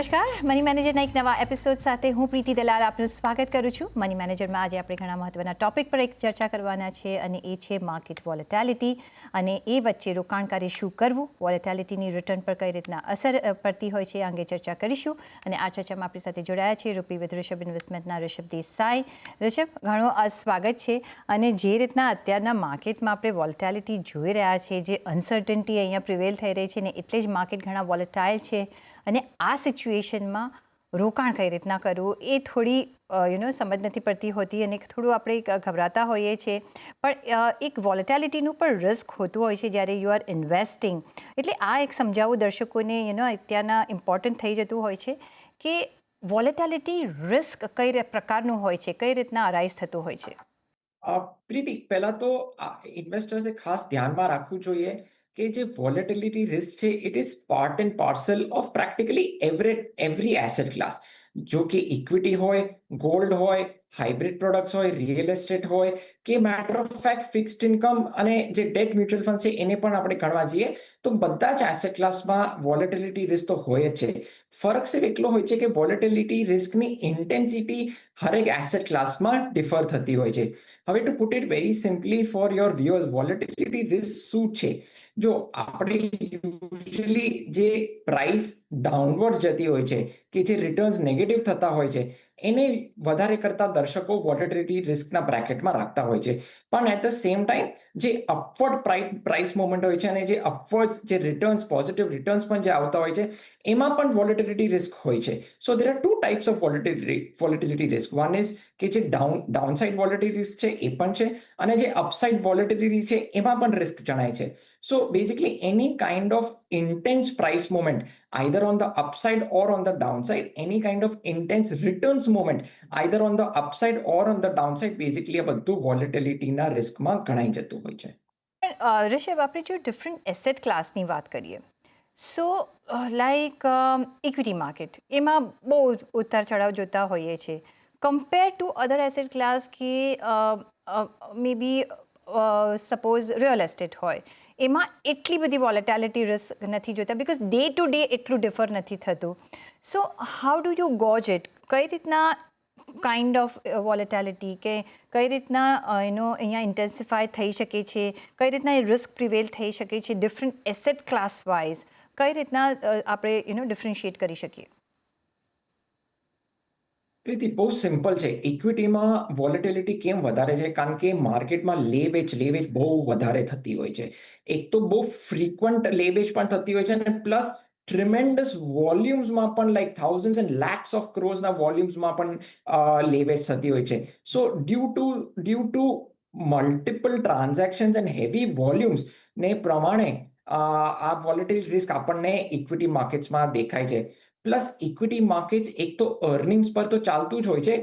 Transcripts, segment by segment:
નમસ્કાર, મની મેનેજરના એક નવા એપિસોડ સાથે હું પ્રીતિ દલાલ આપનું સ્વાગત કરું છું. મની મેનેજરમાં આજે આપણે ઘણા મહત્ત્વના ટોપિક પર એક ચર્ચા કરવાના છે અને એ છે માર્કેટ વોલેટિલિટી અને એ વચ્ચે રોકાણકારે શું કરવું, વોલેટિલિટીની રિટર્ન પર કઈ રીતના અસર પડતી હોય છે એ અંગે ચર્ચા કરીશું. અને આ ચર્ચામાં આપણી સાથે જોડાયા છે રૂપી વિથ ઋષભ ઇન્વેસ્ટમેન્ટના ઋષભ દેસાઈ. ઋષભ, ઘણો સ્વાગત છે. અને જે રીતના અત્યારના માર્કેટમાં આપણે વોલેટિલિટી જોઈ રહ્યા છીએ, જે અનસર્ટનિટી અહીંયા પ્રિવેલ થઈ રહી છે ને એટલે જ માર્કેટ ઘણા વોલેટાઇલ છે. અને આ સિચ્યુએશનમાં રોકાણ કઈ રીતના કરવું એ થોડી સમજ નથી પડતી હોતી અને થોડું આપણે ગભરાતા હોઈએ છીએ. પણ એક વોલેટિલિટીનું પણ રિસ્ક હોતું હોય છે જ્યારે યુ આર ઇન્વેસ્ટિંગ. એટલે આ એક સમજાવવું દર્શકોને અત્યારના ઇમ્પોર્ટન્ટ થઈ જતું હોય છે કે વોલેટિલિટી રિસ્ક કઈ પ્રકારનું હોય છે, કઈ રીતના અરાઇઝ થતું હોય છે. પ્રીતિ, પહેલા તો ઇન્વેસ્ટર્સે ખાસ ધ્યાનમાં રાખવું જોઈએ કે જે વોલેટિલિટી રિસ્ક છે it is part and parcel of practically every asset class. જો કે ઇક્વિટી હોય, ગોલ્ડ હોય, હાઇબ્રિડ પ્રોડક્ટ્સ હોય, રિયલ એસ્ટેટ હોય કે matter of fact fixed income અને જે ડેટ મ્યુચ્યુઅલ ફંડ છે એને પણ આપણે ગણવા જઈએ તો બધા જ એસેટ ક્લાસમાં વોલેટિલિટી રિસ્ક તો હોય જ છે. ફરક સિર્ફ એટલો હોય છે કે વોલેટિલિટી રિસ્કની ઇન્ટેન્સિટી હરેક એસેટ ક્લાસમાં ડિફર થતી હોય છે. હવે two put it very simply for your viewers, volatility risk શું છે? જો આપણે યુઝ્યુઅલી જે પ્રાઇસ ડાઉનવર્ડ જતી હોય છે કે જે રિટર્ન્સ નેગેટિવ થતા હોય છે એને વધારે કરતા દર્શકો વોલેટિલિટી રિસ્કના બ્રેકેટમાં રાખતા હોય છે. પણ એટ ધ સેમ ટાઈમ જે અપવર્ડ પ્રાઇસ મોમેન્ટ હોય છે અને જે અપવર્ડ જે રિટર્ન્સ, પોઝિટિવ રિટર્ન્સ પણ જે આવતા હોય છે એમાં પણ વોલેટિલિટી રિસ્ક હોય છે. So there are two types of volatility risk. One is કે જે ડાઉનસાઇડ વોલેટિલિટી રિસ્ક છે એ પણ છે અને જે અપસાઇડ વોલેટિલિટી છે એમાં પણ રિસ્ક જણાય છે. So basically any kind of intense price movement either on the upside or on the downside, any kind of intense returns movement either on the upside or on the downside, basically આ બધું વોલેટિલિટીના રિસ્કમાં ગણાઈ જતું હોય છે. પણ ઋષભ, આપણે જો different asset ક્લાસની વાત કરીએ સો લાઈક ઇક્વિટી માર્કેટ, એમાં બહુ ઉતાર ચઢાવ જોતા હોઈએ છીએ compare to other asset class કે may be suppose real estate હોય, એમાં એટલી બધી વોલેટિલિટી રિસ્ક નથી જોતા બિકોઝ ડે ટુ ડે એટલું ડિફર નથી થતું. So how do you gauge it? કઈ રીતના કાઇન્ડ ઓફ વોલેટિલિટી કે કઈ રીતના અહીંયા ઇન્ટેન્સિફાય થઈ શકે છે, કઈ રીતના એ રિસ્ક પ્રિવેલ થઈ શકે છે ડિફરન્ટ એસેટ ક્લાસ વાઇઝ, કઈ રીતના આપણે ડિફરન્શિએટ કરી શકીએ? પ્રીતિ, બહુ સિમ્પલ છે. ઇક્વિટીમાં વોલેટિલિટી કેમ વધારે છે? કારણ કે માર્કેટમાં લે વેચ બહુ વધારે થતી હોય છે. એક તો બહુ ફ્રીક્વન્ટ લે વેચ પણ થતી હોય છે અને પ્લસ ટ્રિમેન્ડસ વોલ્યુમ્સમાં પણ like thousands and lakhs of ક્રોર્સના વોલ્યુમ્સમાં પણ લે વેચ થતી હોય છે. So due to multiple transactions and heavy volumes ને પ્રમાણે આ વોલેટિલિટી રિસ્ક આપણને ઇક્વિટી માર્કેટ્સમાં દેખાય છે. પ્લસ ઇક્વિટી માર્કેટ્સ એક તો અર્નિંગ્સ પર તો ચાલતું જ હોય છે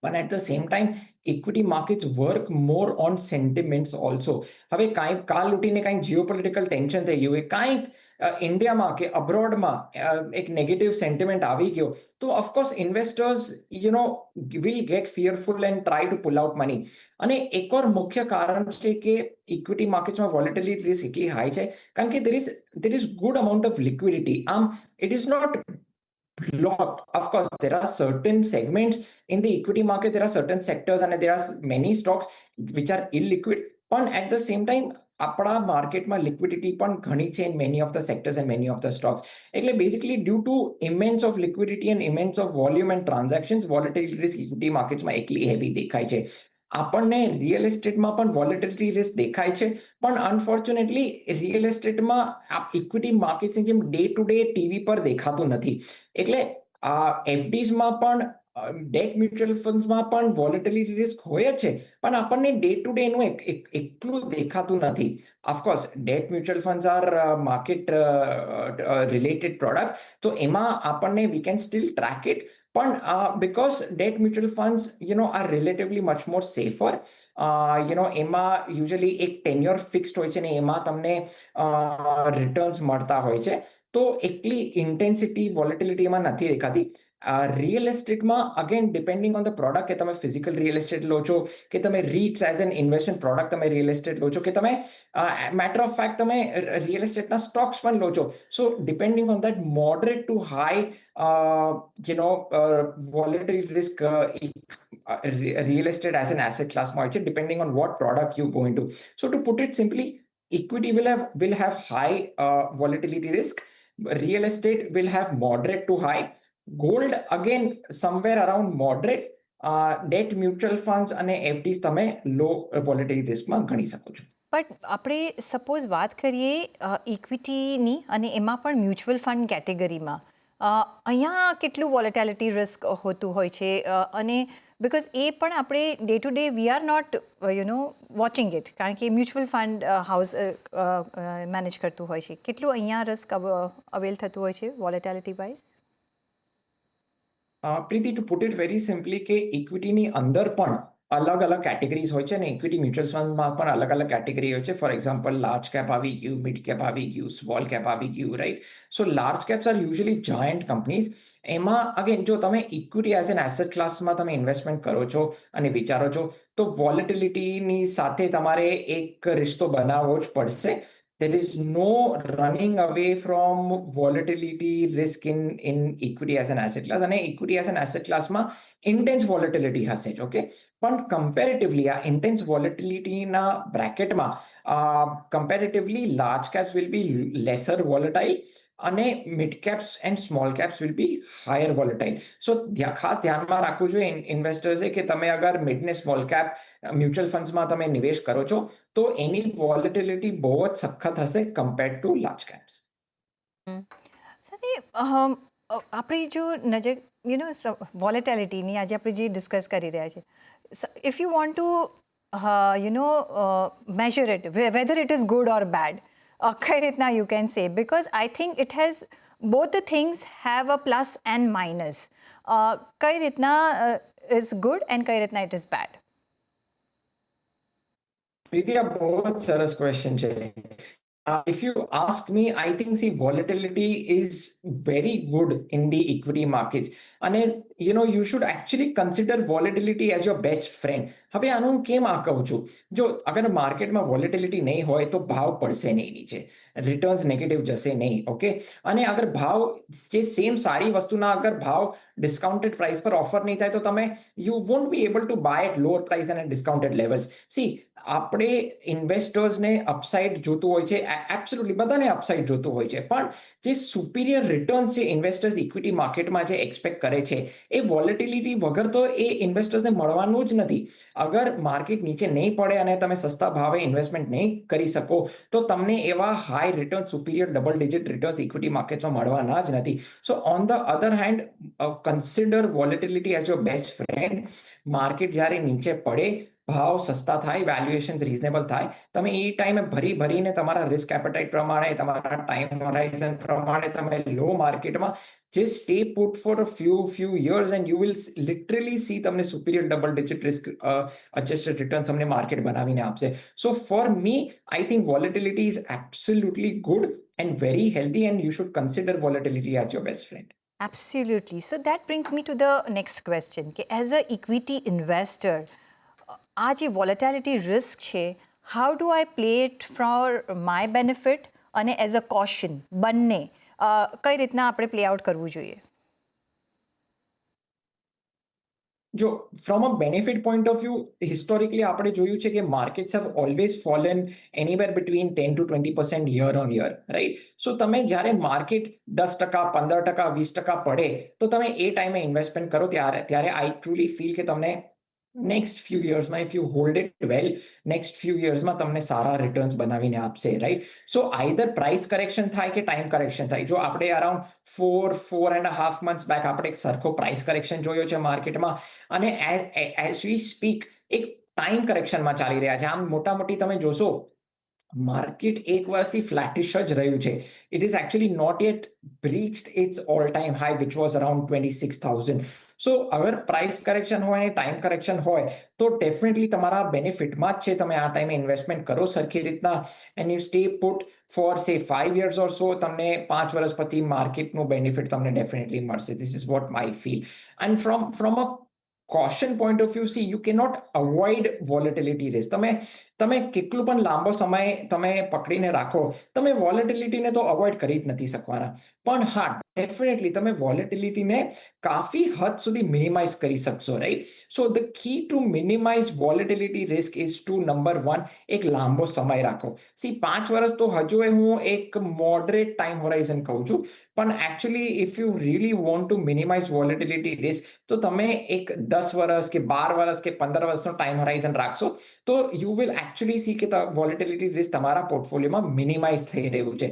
પણ at the same time equity markets work more on sentiments also. હવે કાંઈક કાલ ઉઠીને કાંઈક જીઓપોલિટિકલ ટેન્શન થઈ ગયું હોય, કાંઈક ઇન્ડિયામાં કે અબ્રોડમાં એક નેગેટિવ સેન્ટિમેન્ટ આવી ગયો તો of course investors will get fearful and try to pull out money. અને એક ઓર મુખ્ય કારણ છે કે ઇક્વિટી માર્કેટ્સમાં વોલેટિલિટી રિસ્ક એટલી હાઈ છે કારણ કે there is good amount of liquidity. It is not blocked. Of course, there are certain segments in the equity market, there are certain sectors and there are many stocks which are illiquid. પણ at the same time આપણા માર્કેટમાં liquidity પણ ઘણી છે in many of the sectors and many of the stocks. એટલે basically due to immense of liquidity and immense of volume and transactions, volatility risk equity marketsમાં એકલી heavy દેખાય છે. આપણને રિયલ એસ્ટેટમાં પણ વોલેટિલિટી રિસ્ક દેખાય છે પણ અનફોર્ચ્યુનેટલી રિયલ એસ્ટેટમાં ઇક્વિટી માર્કેટ્સની જેમ ડે ટુ ડે ટીવી પર દેખાતું નથી. એટલે એફડીઝમાં પણ ડેટ મ્યુચ્યુઅલ ફંડ્સમાં પણ વોલેટિલિટી રિસ્ક હોય જ છે પણ આપણને ડે ટુ ડે એનું એટલું દેખાતું નથી. Of course debt mutual funds are market related product, તો એમાં આપણને we can still track it. પણ because debt mutual funds are relatively much more safer. એમાં યુઝ્યુઅલી એક ટેન્યોર ફિક્સ્ડ હોય છે ને એમાં તમને રિટર્ન્સ મળતા હોય છે તો એટલી ઇન્ટેન્સિટી વોલેટિલિટી એમાં નથી દેખાતી. રિયલ એસ્ટેટમાં again depending on the product કે તમે ફિઝિકલ રિયલ એસ્ટેટ લો છો કે તમે REITs as an investment product તમે રિયલ એસ્ટેટ લો છો કે તમે મેટર ઓફ ફેક્ટ તમે રિયલ એસ્ટેટના સ્ટોક્સ પણ લો છો. So depending on that moderate to high volatility risk real estate as an asset class market depending on what product you go into. So to put it simply, equity will have high volatility risk, real estate will have moderate to high, gold again somewhere around moderate, debt mutual funds અને FDs તમે લો volatility risk માં ગણી શકો છો. But આપણે suppose વાત કરીએ ઇક્વિટીની અને એમાં પણ મ્યુચ્યુઅલ ફંડ કેટેગરીમાં અહીંયા કેટલું વોલેટિલિટી રિસ્ક હોતું હોય છે અને બિકોઝ એ પણ આપણે day to day we are not watching it, કારણ કે મ્યુચ્યુઅલ ફંડ હાઉસ મેનેજ કરતું હોય છે. કેટલું અહીંયા રિસ્ક અવેલ થતું હોય છે volatility wise? Preeti, to put it very simply કે ઇક્વિટીની અંદર પણ અલગ અલગ કેટેગરીઝ હોય છે અને ઇક્વિટી મ્યુચ્યુઅલ ફંડમાં પણ અલગ અલગ કેટેગરી હોય છે. ફોર એક્ઝામ્પલ, લાર્જ કેપ આવી ગયું, મિડ કેપ આવી ગયું, સ્મોલ કેપ આવી ગયું, right? So large caps are usually giant companies. એમાં અગેન જો તમે ઇક્વિટી એઝ એન એસેટ ક્લાસમાં તમે ઇન્વેસ્ટમેન્ટ કરો છો અને વિચારો છો તો વોલેટિલિટીની સાથે તમારે એક રિશ્તો બનાવવો જ પડશે. There is no running away from volatility risk in equity as an asset class. અને equity as an asset class માં intense volatility હશે જ, ઓકે? પણ કમ્પેરેટિવલી આ intense volatility ના બ્રેકેટમાં comparatively large caps will be lesser volatile અને mid caps and small caps will be higher volatile. So ખાસ ધ્યાનમાં રાખવું જોઈએ ઇન્વેસ્ટર્સે કે તમે અગર મિડ ને સ્મોલ કેપ મ્યુચ્યુઅલ ફંડ્સમાં તમે નિવેશ કરો છો તો એની વોલેટિલિટી બહુ જ સખત હશે કમ્પેર્ડ ટુ લાર્જ કેપ્સ. સાથે આપણી જો નજર વોલેટિલિટીની આજે આપણે જે ડિસ્કસ કરી રહ્યા છીએ, if you want to measure it, whether it is good or bad, કઈ રીતના you can say, because I think it has both the things have a plus and minus. કઈ રીતના is good and કઈ રીતના it is bad? પ્રીતિ, આ બહુ જ સરસ ક્વેશ્ચન છે. If you ask me, I think volatility is very good in the equity markets. And you should actually consider volatility as your best friend. હવે આનું હું કેમ આ કહું છું? જો અગર માર્કેટમાં વોલેટિલિટી નહીં હોય તો ભાવ પડશે નહીં નીચે, રિટર્ન્સ નેગેટિવ જશે નહીં, ઓકે? અને અગર ભાવ જે સેમ સારી વસ્તુના અગર ભાવ ડિસ્કાઉન્ટેડ પ્રાઇસ પર ઓફર નહીં થાય તો તમે you won't be able to buy at lower price and discounted levels. See, આપણે ઇન્વેસ્ટર્સને અપસાઇડ જોતું હોય છે, એબ્સોલ્યુટલી બધાને અપસાઇડ જોતું હોય છે, પણ જે સુપિરિયર રિટર્ન્સ જે ઇન્વેસ્ટર્સ ઇક્વિટી માર્કેટમાં જે એક્સપેક્ટ કરે છે એ વોલેટિલિટી વગર તો એ ઇન્વેસ્ટર્સને મળવાનું જ નથી. અગર માર્કેટ નીચે નહીં પડે અને તમે સસ્તા ભાવે ઇન્વેસ્ટમેન્ટ નહીં કરી શકો તો તમને એવા high return superior double digit returns equity માર્કેટમાં મળવાના જ નથી. So on the other hand, consider volatility as your best friend. Market જ્યારે નીચે પડે, ભાવ સસ્તા થાય, વેલ્યુએશન રિઝનેબલ થાય, તમે એ ટાઈમે ભરીને તમારા રિસ્ક એપેટાઇટ પ્રમાણે, તમારા ટાઈમ હોરાઇઝન પ્રમાણે તમે લો માર્કેટમાં just stay put for a few years and you will literally see તમને superior double digit risk adjusted returns તમને માર્કેટ બનાવીને આપશે. So for me, I think volatility is absolutely good and very healthy and you should consider volatility as your best friend. Absolutely. So that brings me to the next question, કે as a equity investor, આ જે volatility risk છે, how do I play it for my benefit અને as a caution, બંને કઈ રીતના આપણે play out કરવું જોઈએ? જો from a benefit point of view, historically આપણે જોયું છે કે markets have always fallen anywhere between 10% to 20% year on year, right? So તમે જ્યારે માર્કેટ 10%, 15%, 20% પડે તો તમે એ ટાઈમે ઇન્વેસ્ટમેન્ટ કરો ત્યારે આઈ ટ્રુલી ફીલ કે તમને નેક્સ્ટ ફ્યુ યર્સમાં, if you hold it well, next few યર્સમાં તમને સારા રિટર્ન્સ બનાવીને આપશે, right? So either price correction થાય કે ટાઈમ કરેક્શન થાય. જો આપણે અરાઉન્ડ 4.5 months બેક આપણે એક સરખો પ્રાઇસ કરેક્શન જોયો છે માર્કેટમાં અને એઝ વી સ્પીક એક ટાઈમ કરેક્શનમાં ચાલી રહ્યા છે. આમ મોટામોટી તમે જોશો માર્કેટ એક વર્ષથી ફ્લેટિશ જ રહ્યું છે. It is actually not yet breached its all time high which was around 26,000. So અગર પ્રાઇસ કરેક્શન હોય અને ટાઈમ કરેક્શન હોય તો ડેફિનેટલી તમારા બેનિફિટમાં જ છે તમે આ ટાઈમે ઇન્વેસ્ટમેન્ટ કરો સરખી રીતના and you stay put for say 5 years or so, તમને 5 વર્ષ પછી માર્કેટનું બેનિફિટ તમને ડેફિનેટલી મળશે. This is what I feel. And from a caution point of view, see, you cannot avoid volatility risk. તમે કેટલું પણ લાંબો સમય તમે પકડીને રાખો, તમે વોલેટિલિટીને તો અવોઇડ કરી જ નથી શકવાના. પણ હા, ડેફિનેટલી તમે વોલેટિલિટીને કાફી હદ સુધી મિનિમાઇઝ કરી શકશો, right? So the key to minimize volatility risk is to number 1, એક લાંબો સમય રાખો. સી 5 વર્ષ તો હજુ હું એક મોડરેટ ટાઈમ હોરાઇઝન કહું છું, પણ actually if you really want to minimize volatility risk, તો તમે એક 10 વર્ષ કે 12 વર્ષ કે 15 વર્ષનો ટાઈમ હોરાઇઝન રાખશો તો યુ વિલ એકચ્યુઅલી સી કે વોલેટિલિટી રિસ્ક તમારા પોર્ટફોલિયોમાં મિનિમાઇઝ થઈ રહ્યું છે.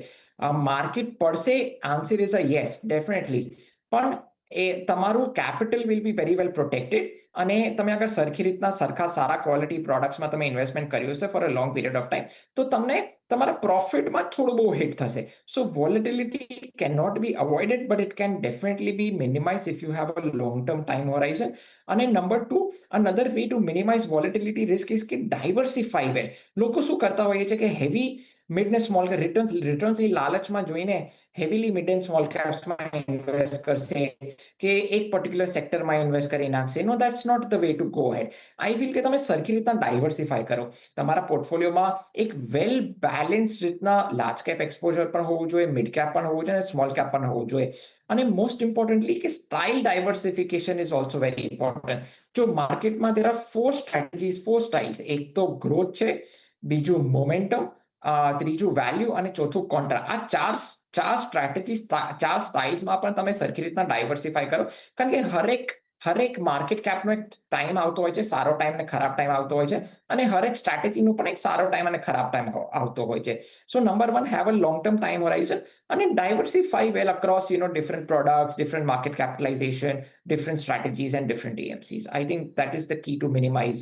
માર્કેટ પડશે, answer is a yes, definitely. પણ એ તમારું capital will be very well protected, અને તમે અગર સરખી રીતના સારા ક્વોલિટી પ્રોડક્ટ્સમાં તમે ઇન્વેસ્ટમેન્ટ કર્યું છે for a long period of time, તો તમને તમારા પ્રોફિટમાં થોડું બહુ હિટ થશે. So volatility can not be avoided, but it can definitely be minimize if you have a long term time horizon. અને number 2, another way to minimize volatility risk is કે diversify well. લોકો શું કરતા હોય છે કે heavy mid ને small રિટર્ન્સની લાલચમાં જોઈને હેવીલી મિડ એન્ડ સ્મોલ કેપ્સમાં ઇન્વેસ્ટ કરશે, કે એક પર્ટિક્યુલર સેક્ટરમાં ઇન્વેસ્ટ કરી નાખશે. No, that's not the way to go ahead. I feel કે તમે સરખી રીતના ડાયવર્સિફાઈ કરો. તમારા પોર્ટફોલિયોમાં એક વેલ બેલેન્સ રીતના લાર્જ કેપ એક્સપોઝર પણ હોવું જોઈએ, મિડ કેપ પણ હોવું જોઈએ અને સ્મોલ કેપ પણ હોવું જોઈએ. અને મોસ્ટ ઇમ્પોર્ટન્ટલી કે style diversification is also very important. જો માર્કેટમાં દેર આર 4 સ્ટ્રેટેજીસ, 4 સ્ટાઇલ્સ. એક તો ગ્રોથ છે, બીજું મોમેન્ટમ, ત્રીજું વેલ્યુ અને ચોથું કોન્ટ્રા. આ ચાર સ્ટ્રેટેજીસ, 4 સ્ટાઇલ્સમાં પણ તમે સરખી રીતના ડાયવર્સિફાઈ કરો. કારણ કે હરેક માર્કેટ કેપનો એક ટાઈમ આવતો હોય છે, સારો ટાઈમ ને ખરાબ ટાઈમ આવતો હોય છે, અને હરેક સ્ટ્રેટેજીનો પણ એક સારો ટાઈમ અને ખરાબ ટાઈમ આવતો હોય છે. So number 1, have a long term time horizon અને diversify well across different products, different market capitalization, different strategies and different AMCs. I think that is the key to minimize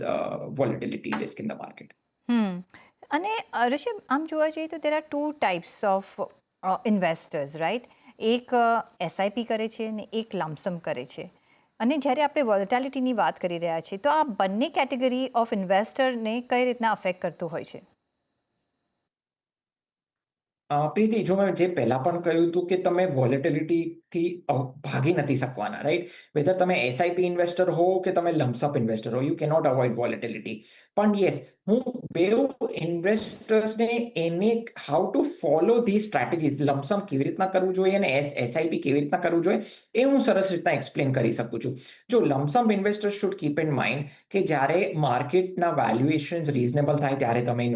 volatility risk in the market. અને ઋષભ, આમ જોવા જઈએ તો there are 2 types of investors, right? એક SIP કરે છે અને એક લમસમ કરે છે. અને જ્યારે આપણે વોલેટાલિટીની વાત કરી રહ્યા છીએ તો આ બંને કેટેગરી ઓફ ઇન્વેસ્ટરને કઈ રીતના અફેક્ટ કરતું હોય છે? પ્રીતિ, જો મેં જે પહેલા પણ કહ્યું હતું કે તમે વોલેટિલિટીથી ભાગી નથી શકવાના, રાઈટ? વેધર તમે એસઆઈપી ઇન્વેસ્ટર હો કે તમે લમસમ ઇન્વેસ્ટર હો, યુ કેનોટ અવોઇડ વોલેટિલિટી. પણ યસ, હું બેઉ ઇન્વેસ્ટર્સને એને how to follow the strategies, lump sum કેવી રીતના કરવું જોઈએ અને એસઆઈપી કેવી રીતના કરવું જોઈએ, એ હું સરસ રીતના એક્સપ્લેન કરી શકું છું. જો lump sum investor should keep in mind કે જ્યારે માર્કેટના વેલ્યુએશન્સ રિઝનેબલ થાય ત્યારે તમે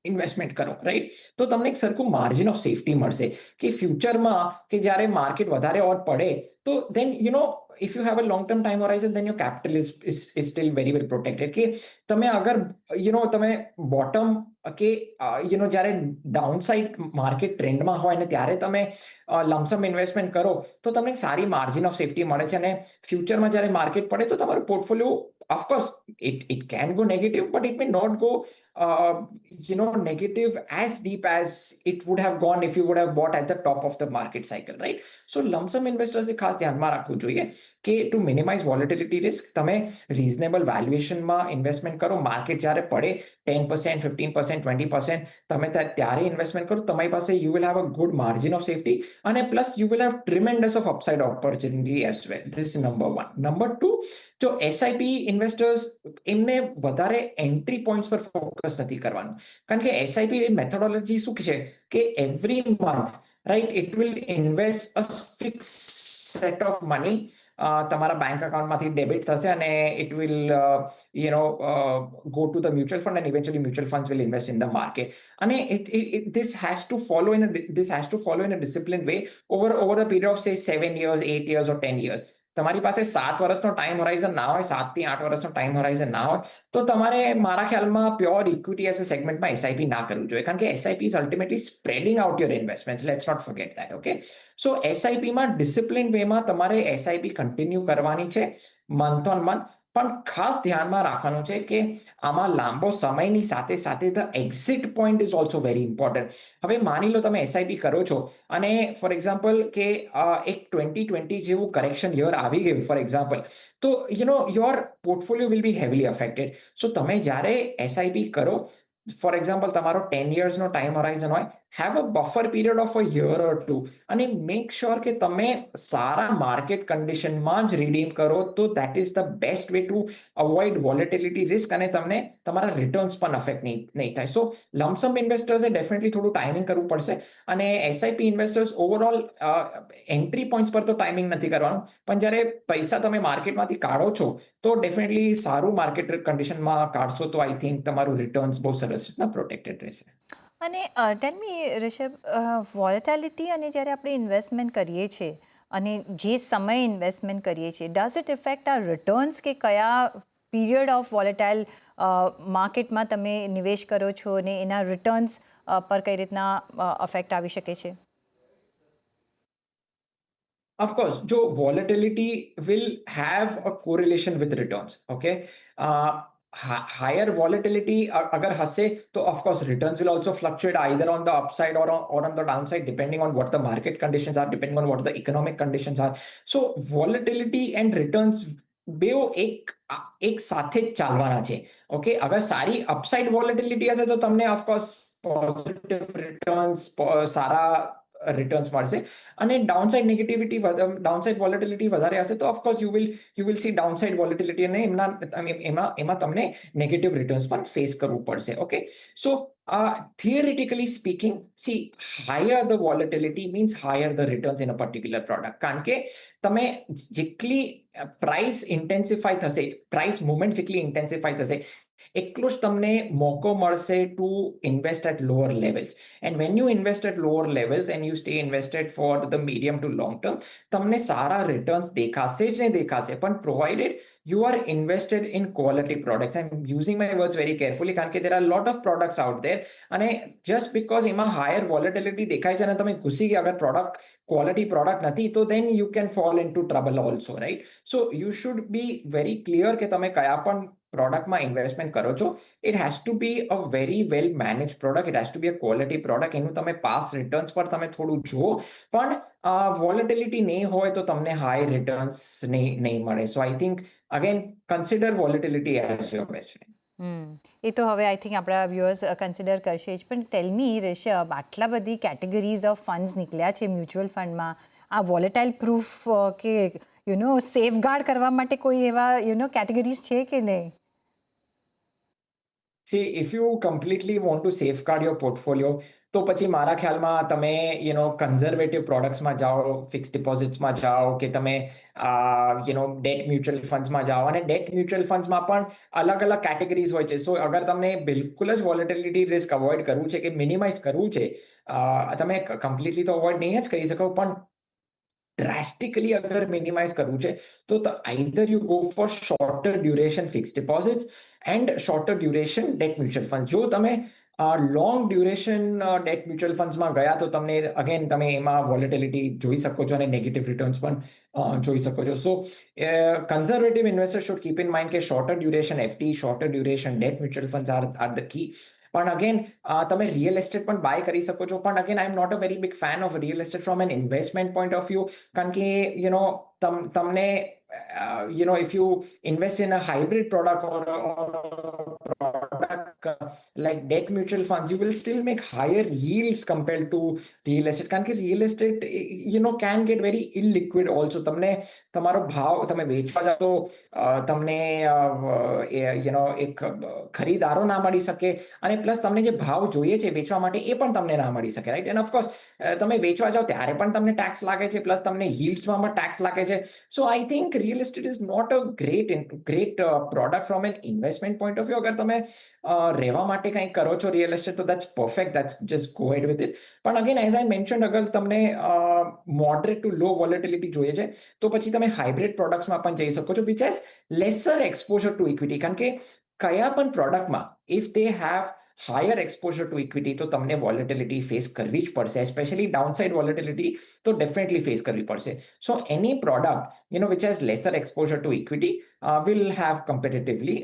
ઇન્વેસ્ટમેન્ટ કરો, રાઈટ? તો તમને એક સરખું માર્જિન ઓફ સેફટી મળશે કે ફ્યુચરમાં કે જ્યારે માર્કેટ વધારે ઓર પડે તો દેન if you have a long term time horizon, then your capital is still very well protected. કે તમે અગર તમે બોટમ કે જ્યારે ડાઉનસાઇડ માર્કેટ ટ્રેન્ડમાં હોય ને ત્યારે તમે લમસમ ઇન્વેસ્ટમેન્ટ કરો તો તમને એક સારી માર્જિન ઓફ સેફટી મળે છે, અને ફ્યુચરમાં જ્યારે માર્કેટ પડે તો તમારું portfolio, of course, it can go negative, but it may not go negative as deep as it would have gone if you would have bought at the top of the market cycle, right? So lump sum investors એ ખાસ ધ્યાનમાં રાખવું જોઈએ કે two minimize volatility risk તમે reasonable વેલ્યુએશનમાં investment કરો. Market જ્યારે પડે 10%, 15%, 20%, તમે ત્યારે ઇન્વેસ્ટમેન્ટ કરો. તમારી પાસે you will have a good margin of safety, અને plus you will have tremendous of upside opportunity as well. This is number 1. Number 2, જો એસઆઈપી ઇન્વેસ્ટર્સ, એમને વધારે એન્ટ્રી પોઈન્ટ્સ પર ફોકસ નથી કરવાનું. કારણ કે એસઆઈપી મેથોડોલોજી શું છે કે every month, right, it will invest a fix set of money. તમારા બેંક અકાઉન્ટમાંથી ડેબિટ થશે અને it will go to the mutual fund, and eventually mutual funds will invest in the market. And this has to follow in a disciplined way over the period of say 7 years, 8 years or 10 years. તમારી પાસે 7 વર્ષનો time Horizon ના હોય, 7 થી 8 વર્ષનો time Horizon ના હોય, તો તમારે મારા ખ્યાલમાં પ્યોર ઇક્વિટી એઝ અ સેગમેન્ટમાં એસઆઈપી ના કરવું જોઈએ. કારણ કે SIP is ultimately spreading out your investments. Let's not forget that, okay? So એસઆઈપીમાં ડિસિપ્લિન વેમાં તમારે એસઆઈપી કન્ટિન્યુ કરવાની છે મંથ ઓન મંથ. પણ ખાસ ધ્યાનમાં રાખવાનું છે કે આમાં લાંબો સમયની સાથે સાથે the exit point is also very important. હવે માની લો તમે એસઆઈપી કરો છો અને ફોર એક્ઝામ્પલ કે એક 2020 જેવું કરેક્શન યર આવી ગયું ફોર એક્ઝામ્પલ, તો your portfolio will be heavily affected. So તમે જ્યારે એસઆઈપી કરો, ફોર એક્ઝામ્પલ તમારો 10 યર્સનો ટાઈમ હોરાઇઝન હોય, have a buffer period of a year or two, અને મેક શ્યોર કે તમે સારા માર્કેટ કન્ડિશનમાં જ રિડીમ કરો, તો that is the best way to avoid volatility risk, અને તમને તમારા રિટર્ન્સ પણ અફેક્ટ નહીં થાય. સો લમસમ ઇન્વેસ્ટર્સે ડેફિનેટલી થોડું ટાઈમિંગ કરવું પડશે, અને SIP investors overall entry points પર તો ટાઈમિંગ નથી કરવાનું, પણ જ્યારે પૈસા તમે માર્કેટમાંથી કાઢો છો તો ડેફિનેટલી સારું માર્કેટ કન્ડિશનમાં કાઢશો તો આઈ થિંક તમારું રિટર્ન્સ બહુ સરસ રીતના પ્રોટેક્ટેડ રહેશે. અને ટેલ મી રિષભ, વોલેટાલિટી અને જ્યારે આપણે ઇન્વેસ્ટમેન્ટ કરીએ છીએ અને જે સમયે ઇન્વેસ્ટમેન્ટ કરીએ છીએ, does it effect our returns, કે કયા પીરિયડ ઓફ વોલેટાઇલ માર્કેટમાં તમે નિવેશ કરો છો અને એના રિટર્ન્સ પર કઈ રીતના અફેક્ટ આવી શકે છે? Of course, जो volatility will have a correlation with returns. Okay, higher volatility अगर हंसे तो of course returns will also fluctuate either on the upside or on the downside, depending on what the market conditions are, depending on what the economic conditions are. So volatility and returns બેઓ એક સાથે જ ચાલવાના છે. Okay, અગર સારી upside volatility હશે તો તમને of course positive returns, સારા returns મળશે, અને ડાઉનસાઇડ વોલેટિલિટી વધારે હશે તો of course you will see downside volatility, અને એમાં તમને નેગેટિવ રિટર્ન્સ પણ ફેસ કરવું પડશે. Okay, so theoretically speaking, see, higher the volatility means higher the returns in a particular product. કારણ કે તમે જેટલી પ્રાઇસ ઇન્ટેન્સિફાઈ થશે, પ્રાઇસ મુવમેન્ટ જેટલી ઇન્ટેન્સિફાઈ થશે, એટલું જ તમને મોકો મળશે to invest at lower levels. And when you invest at lower levels and you stay invested for the medium to long term, તમને સારા રિટર્ન્સ દેખાશે જ નહીં દેખાશે, પણ provided you are invested in quality products. I'm using my words very carefully કારણ કે there are a lot of products out there, અને just because એમાં higher volatility દેખાય છે અને તમે ઘૂસી ગયા, અગર પ્રોડક્ટ ક્વોલિટી પ્રોડક્ટ નથી, તો then you can fall into trouble also, right? So you should be very clear કે તમે કયા પણ પ્રોડક્ટમાં ઇન્વેસ્ટમેન્ટ કરો છો. It has to be a very well manage product, it has to be a quality product. એનું તમે pass returns પર તમે થોડું જુઓ, પણ વોલેટિલિટી નહીં હોય તો તમને હાઈ રિટર્ન્સ નહીં મળે. So I think again consider volatility as your best friend. એ તો હવે આઈ થિંક આપણા વ્યુઅર્સ કન્સિડર કરશે જ. પણ ટેલ મી રિષભ, આટલા બધી કેટેગરીઝ ઓફ ફંડ્સ નીકળ્યા છે મ્યુચ્યુઅલ ફંડમાં, આ વોલેટાઇલ પ્રૂફ કે સેફગાર્ડ કરવા માટે કોઈ એવા કેટેગરીઝ છે કે નહીં? See, if you completely want to safeguard your portfolio, તો પછી મારા ખ્યાલમાં તમે કન્ઝર્વેટિવ પ્રોડક્ટ્સમાં જાઓ, ફિક્સ ડિપોઝિટ્સમાં જાઓ, કે તમે ડેટ મ્યુચ્યુઅલ ફંડ્સમાં જાઓ. અને ડેટ મ્યુચ્યુઅલ ફંડ્સમાં પણ અલગ અલગ કેટેગરીઝ હોય છે. સો અગર તમને બિલકુલ જ વોલેટિલિટી રિસ્ક અવોઇડ કરવું છે કે મિનિમાઇઝ કરવું છે, તમે કમ્પ્લીટલી તો અવોઇડ નહીં જ કરી શકો, પણ drastically અગર મિનિમાઇઝ કરવું છે તો either you go for sorter duration fix deposits and sorter duration debt mutual funds. જો તમે લોંગ ડ્યુરેશન ડેટ મ્યુચ્યુઅલ ફંડ્સમાં ગયા તો તમને અગેન તમે એમાં વોલેટિલિટી જોઈ શકો છો અને નેગેટિવ રિટર્ન્સ પણ જોઈ શકો છો. So conservative investor should keep in mind કે shorter duration FD, shorter duration debt mutual funds are the key. પણ અગેન તમે રિયલ એસ્ટેટ પણ બાય કરી શકો છો. પણ again I am not a very big fan of real estate from an investment point of view, કારણ કે તમને if you invest in a hybrid product or product like debt mutual funds, you will still make higher yields compared to real estate. કારણ કે real estate can get very illiquid also. તમને તમારો ભાવ તમે વેચવા જાઓ તો તમને એક ખરીદારો ના મળી શકે, અને પ્લસ તમને જે ભાવ જોઈએ છે વેચવા માટે એ પણ તમને ના મળી શકે, રાઈટ? એન્ડ ઓફકોર્સ તમે વેચવા જાઓ ત્યારે પણ તમને ટેક્સ લાગે છે, પ્લસ તમને yieldsમાં પણ ટેક્સ લાગે છે. So I think real estate is not a great product from an investment point of view. અગર તમે રહેવા માટે કંઈક કરો છો રિયલ એસ્ટેટ, તો that's perfect, that's just go ahead with it. પણ અગેન એઝ આઈ મેન્શન્ડ, અગર તમને મોડરેટ ટુ લો વોલેટિલિટી જોઈએ છે તો પછી તમે હાઇબ્રિડ પ્રોડક્ટ્સમાં પણ જઈ શકો છો, which has lesser exposure to equity. કારણ કે કયા પણ પ્રોડક્ટમાં if they have higher exposure to equity તો તમને વોલેટિલિટી ફેસ કરવી જ પડશે, સ્પેશિયલી ડાઉનસાઇડ વોલેટિલિટી તો ડેફિનેટલી ફેસ કરવી પડશે. So any product which has lesser exposure to equity, will have comparatively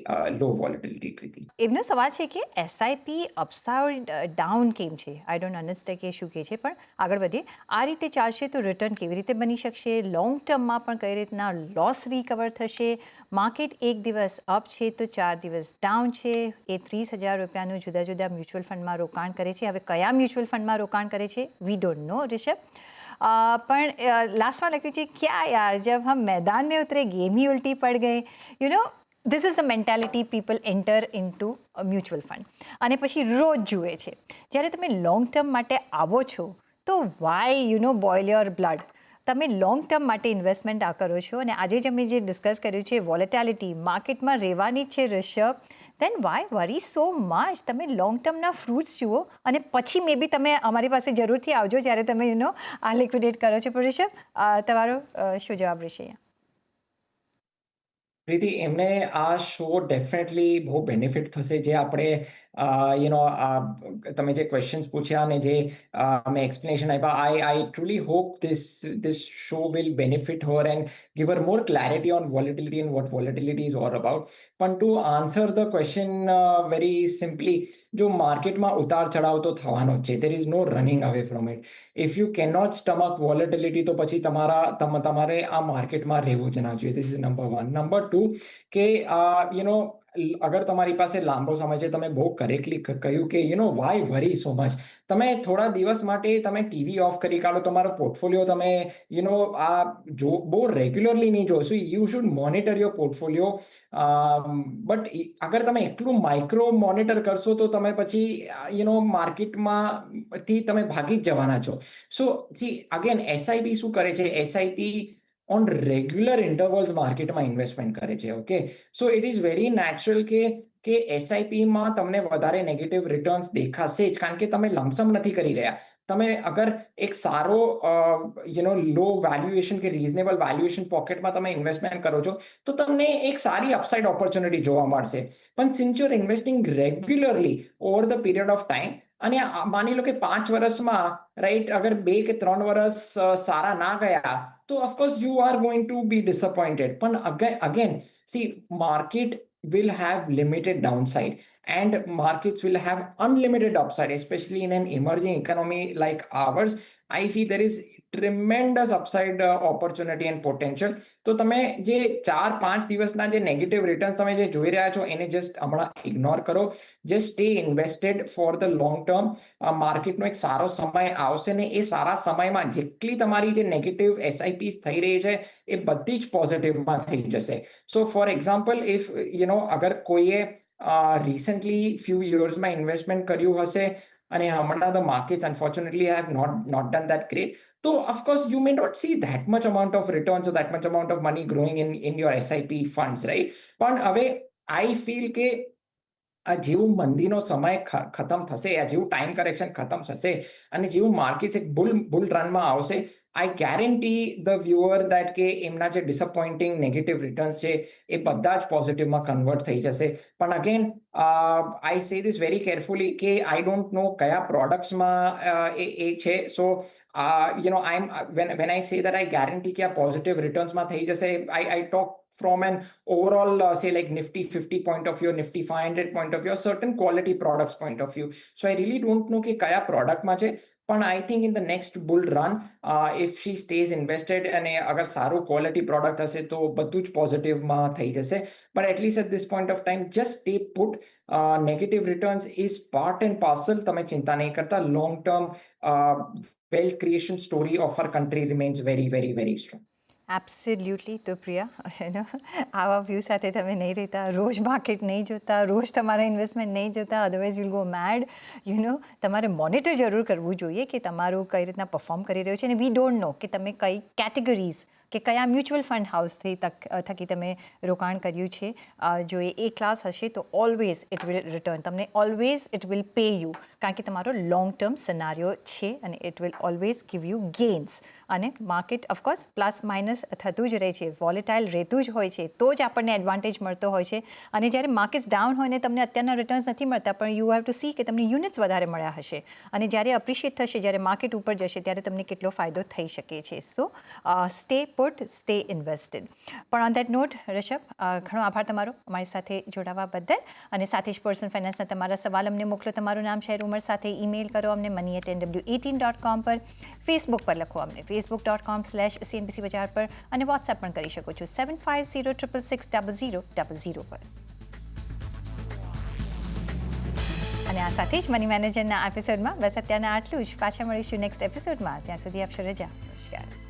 low volatility, Preeti. એમનો સવાલ છે કે એસઆઈપી અપસાઇડ ડાઉન કેમ છે? આઈ ડોન્ટ અન્ડરસ્ટેન્ડ કે શું કહે છે, પણ આગળ વધીએ. આ રીતે ચાલશે તો રિટર્ન કેવી રીતે બની શકશે? લોંગ ટર્મમાં પણ કઈ રીતના લોસ રિકવર થશે? માર્કેટ એક દિવસ અપ છે તો 4 દિવસ ડાઉન છે. એ 30,000 રૂપિયાનું જુદા જુદા મ્યુચ્યુઅલ ફંડમાં રોકાણ કરે છે. હવે કયા મ્યુચ્યુઅલ ફંડમાં રોકાણ કરે છે વી ડોન્ટ નો, રિષભ. પણ लास्ट में लग रही क्या यार, जब हम मैदान में उतरे गेम ही उल्टी पड़ गए. This is the mentality people enter into mutual fund અને પછી રોજ જુએ છે. જ્યારે તમે લોંગ ટર્મ માટે આવો છો તો વાય બોઇલ યોર બ્લડ. તમે લોંગ ટર્મ માટે ઇન્વેસ્ટમેન્ટ આ કરો છો અને આજે જ અમે જે ડિસ્કસ કર્યું છે વોલેટિલિટી માર્કેટમાં રહેવાની છે રિષભ, દેન વાય વરી સો મચ. તમે લોંગ ટર્મના ફ્રૂટ્સ જુઓ અને પછી મે બી તમે અમારી પાસે જરૂરથી આવજો જ્યારે તમે આ લિક્વિડેટ કરો છો. પણ રિષભ, તમારો શું જવાબ રહેશે અહીંયા? પ્રીતિ, એમને આ શો ડેફિનેટલી બહુ બેનિફિટ થશે. જે આપણે તમે જે ક્વેશ્ચન્સ પૂછ્યા અને જે મેં એક્સપ્લેનેશન આપ્યા, I truly hope this show will benefit her and give her more clarity on volatility and what volatility is all about. પણ to answer the question very simply, જો માર્કેટમાં ઉતાર ચઢાવ તો થવાનો જ છે. There is no running away from it. If you can not stomach volatility તો પછી તમારે આ માર્કેટમાં રહેવું જ ના જોઈએ. This is number 1. નંબર 2 કે અગર તમારી પાસે લાંબો સમય છે, તમે બહુ કરેક્ટલી કહ્યું કે વાય વરી સો મચ. તમે થોડા દિવસ માટે તમે ટીવી ઓફ કરી કાઢો, તમારો પોર્ટફોલિયો તમે બહુ રેગ્યુલરલી નહીં જોશો. You should monitor your portfolio. But અગર તમે એટલું માઇક્રો મોનિટર કરશો તો તમે પછી માર્કેટમાંથી તમે ભાગી જ જવાના છો. સો સી અગેન એસઆઈપી શું કરે છે? એસઆઈપી ઓન રેગ્યુલર ઇન્ટરવલ્સ માર્કેટમાં ઇન્વેસ્ટમેન્ટ કરે છે. Okay, so it is very natural કે એસઆઈપીમાં તમને વધારે નેગેટિવ રિટર્ન્સ દેખાશે જ, કારણ કે તમે લમસમ નથી કરી રહ્યા. તમે અગર એક સારો લો વેલ્યુએશન કે રિઝનેબલ વેલ્યુએશન પોકેટમાં તમે ઇન્વેસ્ટમેન્ટ કરો છો તો તમને એક સારી અપસાઇડ ઓપોર્ચ્યુનિટી જોવા મળશે. પણ since you are investing regularly over the period of time, અને માની લો કે 5 વર્ષમાં રાઈટ, અગર 2 કે 3 વર્ષ સારા ના ગયા તો of course you are going to be disappointed. પણ again see, market will have limited downside and markets will have unlimited upside, especially in an emerging economy like ours. I feel there is tremendous upside opportunity and potential. તો તમે જે 4-5 દિવસના જે negative returns તમે જે જોઈ રહ્યા છો એને જસ્ટ હમણાં ઇગ્નોર કરો. Just stay invested for the long term. માર્કેટનો એક સારો સમય આવશે ને એ સારા સમયમાં જેટલી તમારી જે નેગેટિવ એસઆઈપી થઈ રહી છે એ બધી જ પોઝિટિવમાં થઈ જશે. સો ફોર એક્ઝામ્પલ, ઇફ અગર કોઈએ રિસન્ટલી ફ્યુ યર્સમાં ઇન્વેસ્ટમેન્ટ કર્યું હશે અને હમણાં the markets unfortunately have not done that great, so of course you may not see that much amount of returns or that much amount of money growing in your SIP funds, right? પણ હવે I feel કે આ જેવું મંદીનો સમય ખતમ થશે, આ જેવું ટાઈમ કરેક્શન ખતમ થશે અને જેવું માર્કેટ એક બુલ રનમાં આવશે, આઈ ગેરંટી ધ વ્યુઅર દેટ કે એમના જે ડિસઅપોઇન્ટિંગ નેગેટિવ રિટર્ન્સ છે એ બધા જ પોઝિટિવમાં કન્વર્ટ થઈ જશે. પણ અગેન આઈ સે ધીસ વેરી કેરફુલી કે આઈ ડોન્ટ નો કયા પ્રોડક્ટ્સમાં એ છે. સો when I say that I guarantee કે આ પોઝિટિવ રિટર્ન્સમાં થઈ જશે, I talk from an overall say like Nifty 50 point of view, Nifty 500 point of view, certain quality products point of view. So I really don't know કે કયા પ્રોડક્ટમાં છે, પણ I think in the next bull run, if she stays invested અને અગર સારું quality product હશે તો બધું જ પોઝિટિવમાં થઈ જશે. But at least at this point of time, just stay put. Negative returns is part and parcel. તમે ચિંતા નહીં કરતા. Long term wealth creation story of our country remains very, very, very strong. Absolutely. તો પ્રિયા, આવા view સાથે તમે નહીં રહેતા, રોજ માર્કેટ નહીં જોતા, રોજ તમારા ઇન્વેસ્ટમેન્ટ નહીં જોતા, અધરવાઇઝ યુલ ગો મેડ. તમારે મોનિટર જરૂર કરવું જોઈએ કે તમારું કઈ રીતના પરફોર્મ કરી રહ્યું છે. અને વી ડોન્ટ નો કે તમે કઈ કેટેગરીઝ કે કયા મ્યુચ્યુઅલ ફંડ હાઉસથી થકી તમે રોકાણ કર્યું છે. જો એ ક્લાસ હશે તો ઓલવેઝ ઇટ વિલ રિટર્ન, તમને always it will pay you, કારણ કે તમારો લોંગ ટર્મ સિનારીઓ છે અને it will always give you gains. અને માર્કેટ ઓફકોર્સ પ્લસ માઇનસ થતું જ રહે છે, વોલેટાઇલ રહેતું જ હોય છે, તો જ આપણને એડવાન્ટેજ મળતો હોય છે. અને જ્યારે માર્કેટ્સ ડાઉન હોય ને તમને અત્યારના રિટર્ન્સ નથી મળતા, પણ યુ હેવ ટુ સી કે તમને યુનિટ્સ વધારે મળ્યા હશે અને જ્યારે અપ્રિશિએટ થશે, જ્યારે માર્કેટ ઉપર જશે ત્યારે તમને કેટલો ફાયદો થઈ શકે છે. સો સ્ટે સપોર્ટ, સ્ટે ઇન્વેસ્ટેડ. પણ ઓન દેટ નોટ ઋષભ, ઘણો આભાર તમારો અમારી સાથે જોડાવા બદલ. અને સાથે જ પર્સનલ ફાઇનાન્સના તમારા સવાલ અમને મોકલો, તમારું નામ શેર ઉંમર સાથે ઈમેલ કરો અમને money@nw18.com પર, ફેસબુક પર લખો અમને facebook.com/CNBC બજાર પર, અને વોટ્સએપ પણ કરી શકો છો 7506660000 પર. અને આ સાથે જ મની મેનેજરના એપિસોડમાં બસ અત્યારના આટલું જ. પાછા મળીશું નેક્સ્ટ એપિસોડમાં. ત્યાં સુધી આપશો રજા. નમસ્કાર.